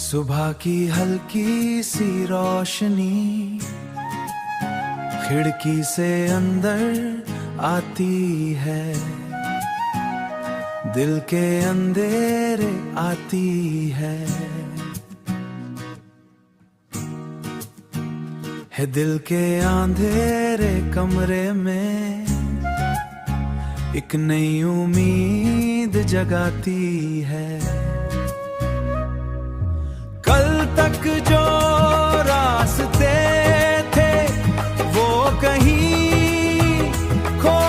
सुबह की हल्की सी रोशनी खिड़की से अंदर आती है, दिल के अंधेरे आती है दिल के अंधेरे कमरे में एक नई उम्मीद जगाती है। कल तक जो रास्ते थे वो कहीं खो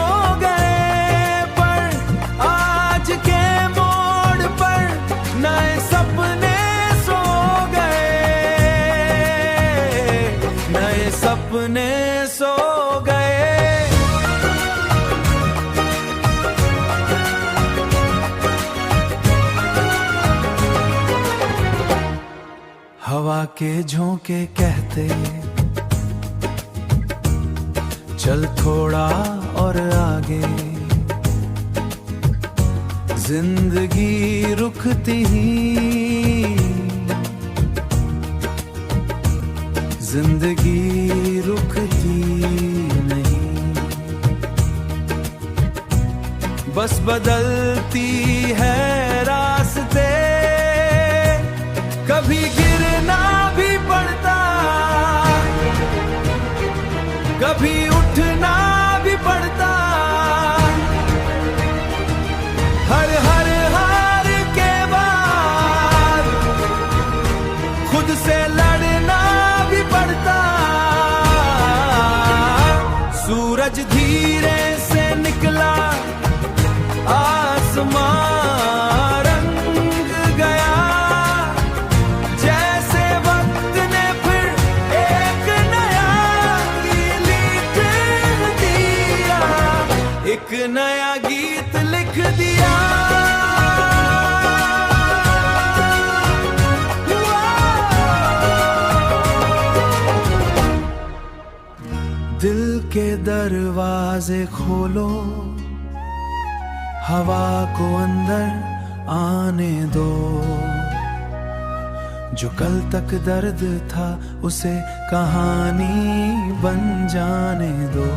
गए, पर आज के मोड़ पर नए सपने सो गए, नए सपने सो गए। हवा के झोंके कहते चल थोड़ा और आगे, जिंदगी रुकती ही, जिंदगी रुकती नहीं, बस बदलती है रास्ते। कभी गिरना भी पड़ता, कभी उठना भी पड़ता, हर हार के बाद खुद से लड़ना भी पड़ता। सूरज धीरे से निकला, आसमां एक नया गीत लिख दिया। दिल के दरवाजे खोलो, हवा को अंदर आने दो, जो कल तक दर्द था उसे कहानी बन जाने दो।